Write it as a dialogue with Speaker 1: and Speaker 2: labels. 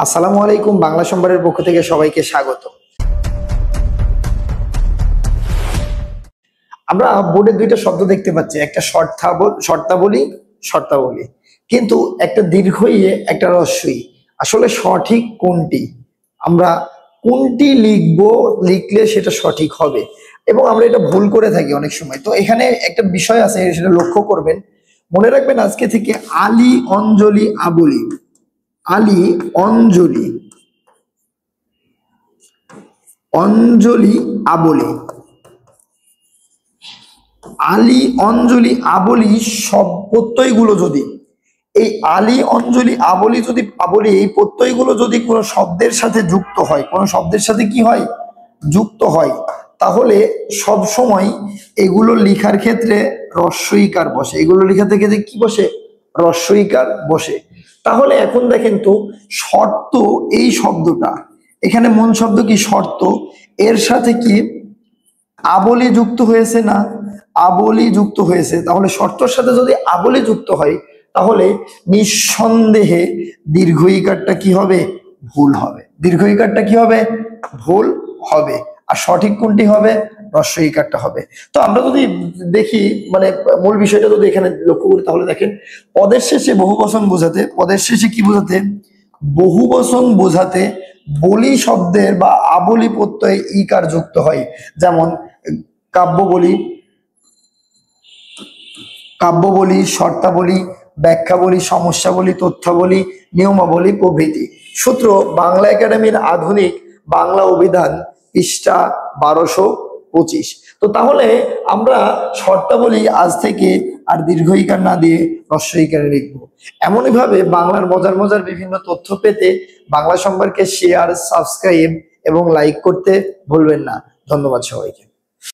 Speaker 1: আসসালামু আলাইকুম। বাংলা সম্ভারের পক্ষ থেকে সবাইকে স্বাগত। আমরা বোর্ডে দুইটা শব্দ দেখতে পাচ্ছি, একটা শর্তাবলী, কিন্তু একটা দীর্ঘই একটা হ্রস্বই। আসলে সঠিক কোনটি? আমরা কোনটি লিখলে সেটা সঠিক হবে, এবং আমরা এটা ভুল করে থাকি অনেক সময়। তো এখানে একটা বিষয় আছে, সেটা লক্ষ্য করবেন, মনে রাখবেন আজকে থেকে আলী অঞ্জলি আবুলি, আলী অঞ্জলি অঞ্জলি আবলি, আলী অঞ্জলি আবলি সব প্রত্যয়গুলো যদি এই আলী অঞ্জলি আবলি এই প্রত্যয়গুলো যদি কোনো শব্দের সাথে যুক্ত হয়, কোনো শব্দের সাথে কি হয়, যুক্ত হয়, তাহলে সব সময় এগুলো লেখার ক্ষেত্রে হ্রস্বইকার বসে। এগুলো লেখা থেকে যে কি বসে, হ্রস্বইকার বসে। তাহলে এখন দেখেন তো, শর্ত এই শব্দটা, এখানে মূল শব্দ কি শর্ত, এর সাথে কি আবলি যুক্ত হয়েছে না? আবলি যুক্ত হয়েছে। তাহলে শর্তর সাথে যদি আবলি যুক্ত হয়, তাহলে নিঃসন্দেহে দীর্ঘ ইকারটা কি হবে, ভুল হবে। দীর্ঘ ইকারটা কি হবে, ভুল হবে। আর সঠিক কোনটি হবে, হ্রস্ব ইকারটা হবে। তো আমরা যদি দেখি, মানে মূল বিষয়টা যদি এখানে লক্ষ্য করি, তাহলে দেখেন পদের শেষে বহুবচন বোঝাতে, পদের শেষে কি বোঝাতে, বহুবচন বোঝাতে বলি শব্দের বা আবলি প্রত্যয়ে ইকার যুক্ত হয়। যেমন কাব্য বলি, শর্তাবলী, ব্যাখ্যাবলী, সমস্যাবলী, তথ্যাবলী, নিয়মাবলী প্রভৃতি। সূত্র বাংলা একাডেমির আধুনিক বাংলা অভিধান, পৃষ্ঠা 1225। তো তাহলে আমরা শর্তাবলী আজ থেকে আর দীর্ঘ ইকার না দিয়ে হ্রস্ব ইকারে লিখবো। এমনই ভাবে বাংলার মজার মজার বিভিন্ন তথ্য পেতে বাংলা সম্পর্কে শেয়ার, সাবস্ক্রাইব এবং লাইক করতে ভুলবেন না। ধন্যবাদ সবাইকে।